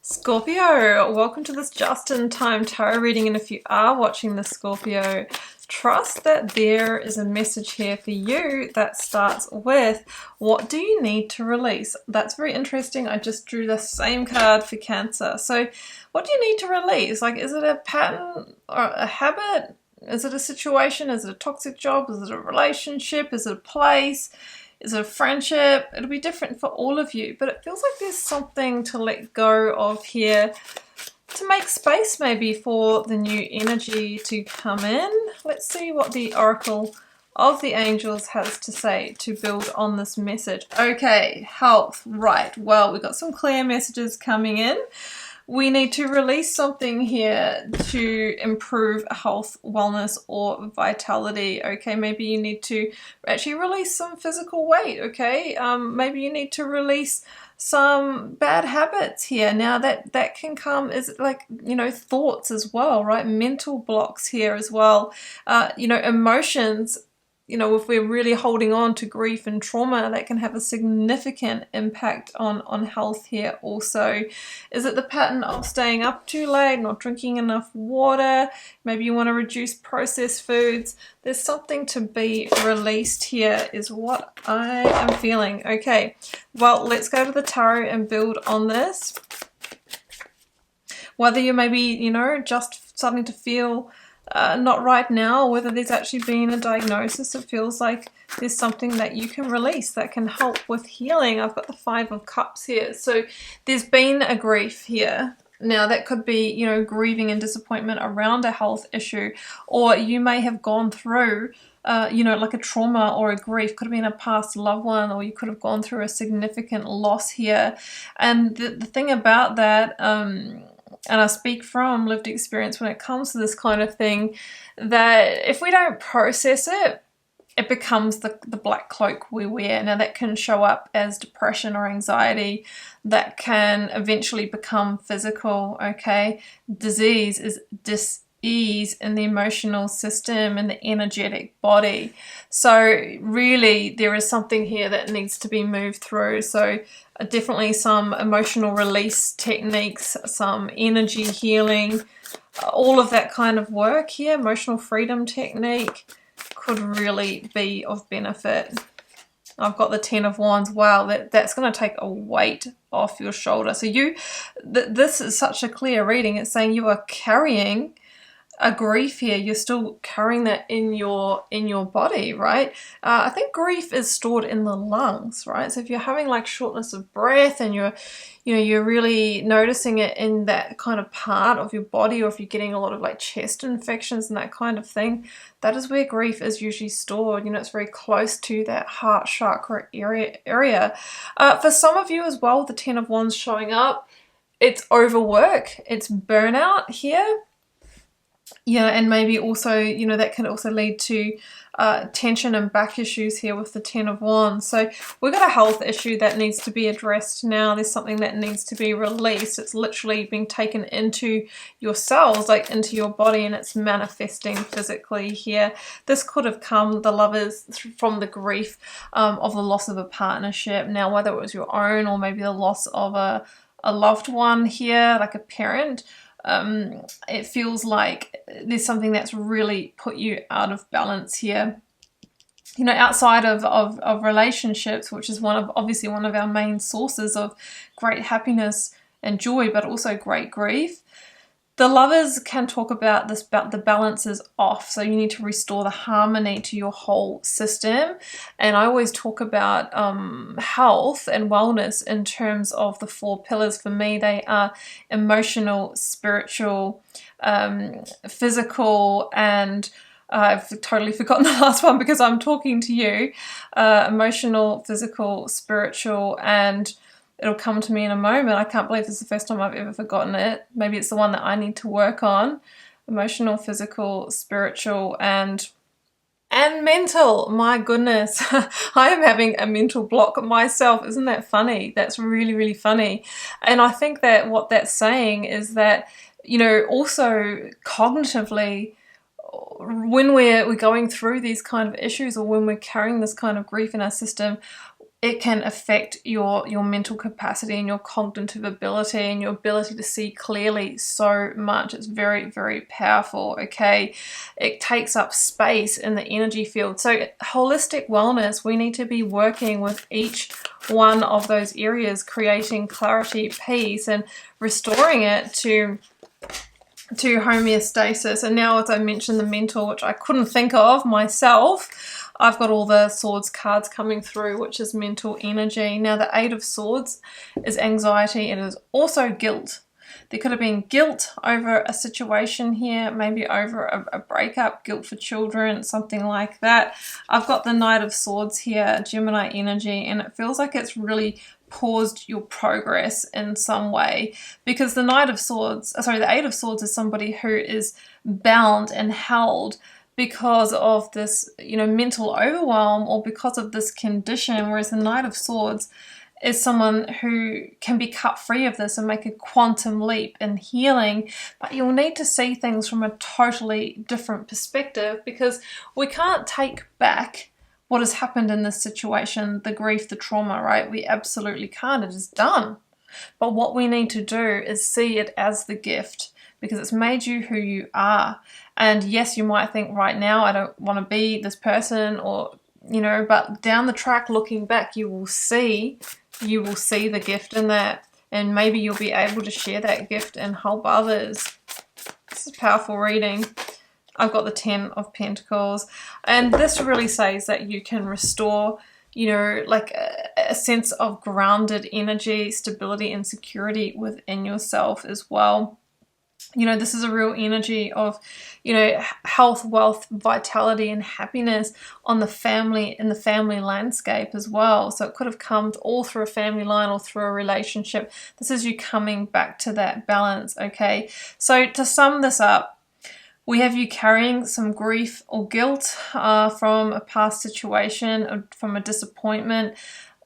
Scorpio, welcome to this just-in-time tarot reading, and if you are watching this, Scorpio, trust that there is a message here for you that starts with, what do you need to release? That's very interesting. I just drew the same card for Cancer. So what do you need to release? Like, is it a pattern or a habit? Is it a situation? Is it a toxic job? Is it a relationship? Is it a place? Is it a friendship? It'll be different for all of you, but it feels like there's something to let go of here to make space maybe for the new energy to come in. Let's see what the Oracle of the Angels has to say to build on this message. Okay, health, right. Well, we've got some clear messages coming in. We need to release something here to improve health, wellness, or vitality. Okay, maybe you need to actually release some physical weight. Okay, maybe you need to release some bad habits here. Now that can come as, like, you know, thoughts as well, right? Mental blocks here as well. You know, emotions. You know, if we're really holding on to grief and trauma, that can have a significant impact on health here also. Is it the pattern of staying up too late, not drinking enough water? Maybe you want to reduce processed foods. There's something to be released here is what I am feeling. Okay, well, let's go to the tarot and build on this. Whether you maybe, you know, just starting to feel not right now, or whether there's actually been a diagnosis, it feels like there's something that you can release that can help with healing. I've got the Five of Cups here. So there's been a grief here. Now that could be, you know, grieving and disappointment around a health issue, or you may have gone through you know, like a trauma or a grief. Could have been a past loved one, or you could have gone through a significant loss here. And the thing about that, and I speak from lived experience when it comes to this kind of thing, that if we don't process it, it becomes the black cloak we wear. Now that can show up as depression or anxiety, that can eventually become physical, okay? Disease is dis-ease in the emotional system and the energetic body. So really there is something here that needs to be moved through. So definitely some emotional release techniques, some energy healing, all of that kind of work here. Emotional freedom technique could really be of benefit. I've got the Ten of Wands. Wow, that's going to take a weight off your shoulder. So this is such a clear reading. It's saying you are carrying a grief here. You're still carrying that in your body, right? I think grief is stored in the lungs, right? So if you're having like shortness of breath and you're really noticing it in that kind of part of your body, or if you're getting a lot of like chest infections and that kind of thing, that is where grief is usually stored. You know, it's very close to that heart chakra area. For some of you as well, the Ten of Wands showing up, it's overwork, it's burnout here. Yeah, and maybe also, you know, that can also lead to tension and back issues here with the Ten of Wands. So we've got a health issue that needs to be addressed now. There's something that needs to be released. It's literally being taken into your cells, like into your body, and it's manifesting physically here. This could have come, the Lovers, from the grief of the loss of a partnership. Now, whether it was your own or maybe the loss of a loved one here, like a parent, it feels like there's something that's really put you out of balance here. You know, outside of relationships, which is obviously one of our main sources of great happiness and joy, but also great grief. The Lovers can talk about this, the balance is off, so you need to restore the harmony to your whole system. And I always talk about health and wellness in terms of the four pillars. For me, they are emotional, spiritual, physical, and I've totally forgotten the last one because I'm talking to you. Emotional, physical, spiritual, and it'll come to me in a moment. I can't believe this is the first time I've ever forgotten it. Maybe it's the one that I need to work on. Emotional, physical, spiritual, and mental. My goodness. I am having a mental block myself. Isn't that funny? That's really, really funny. And I think that what that's saying is that, you know, also cognitively, when we're going through these kind of issues, or when we're carrying this kind of grief in our system, it can affect your mental capacity and your cognitive ability and your ability to see clearly so much. It's very, very powerful, okay? It takes up space in the energy field. So holistic wellness, we need to be working with each one of those areas, creating clarity, peace, and restoring it to homeostasis. And now, as I mentioned, the mental, which I couldn't think of myself, I've got all the Swords cards coming through, which is mental energy. Now, the Eight of Swords is anxiety. It is also guilt. There could have been guilt over a situation here, maybe over a breakup, guilt for children, something like that. I've got the Knight of Swords here, Gemini energy, and it feels like it's really paused your progress in some way, because the Eight of Swords is somebody who is bound and held because of this, mental overwhelm, or because of this condition, whereas the Knight of Swords is someone who can be cut free of this and make a quantum leap in healing. But you'll need to see things from a totally different perspective, because we can't take back what has happened in this situation, the grief, the trauma, right? We absolutely can't. It is done. But what we need to do is see it as the gift, because it's made you who you are. And yes, you might think right now, I don't want to be this person, or, but down the track, looking back, you will see the gift in that. And maybe you'll be able to share that gift and help others. This is a powerful reading. I've got the 10 of Pentacles. And this really says that you can restore, like a sense of grounded energy, stability, and security within yourself as well. This is a real energy of, health, wealth, vitality, and happiness in the family landscape as well. So it could have come all through a family line or through a relationship. This is you coming back to that balance, okay? So to sum this up, we have you carrying some grief or guilt from a past situation, or from a disappointment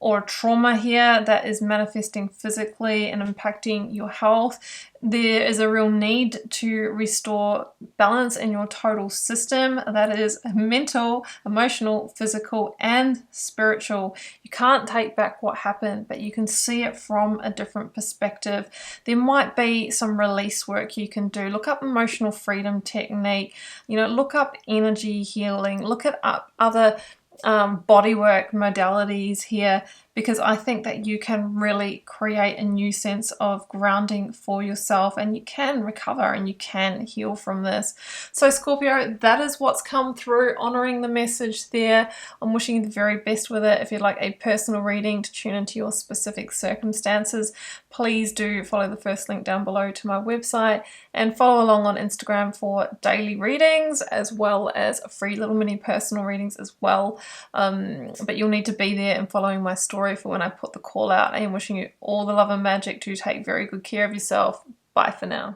or trauma here that is manifesting physically and impacting your health. There is a real need to restore balance in your total system. That is mental, emotional, physical, and spiritual. You can't take back what happened, but you can see it from a different perspective. There might be some release work you can do. Look up emotional freedom technique. Look up energy healing. Look at other bodywork modalities here, because I think that you can really create a new sense of grounding for yourself, and you can recover and you can heal from this. So Scorpio, that is what's come through, honoring the message there. I'm wishing you the very best with it. If you'd like a personal reading to tune into your specific circumstances, please do follow the first link down below to my website, and follow along on Instagram for daily readings, as well as free little mini personal readings as well. But you'll need to be there and following my story for when I put the call out. I am wishing you all the love and magic to take very good care of yourself. Bye for now.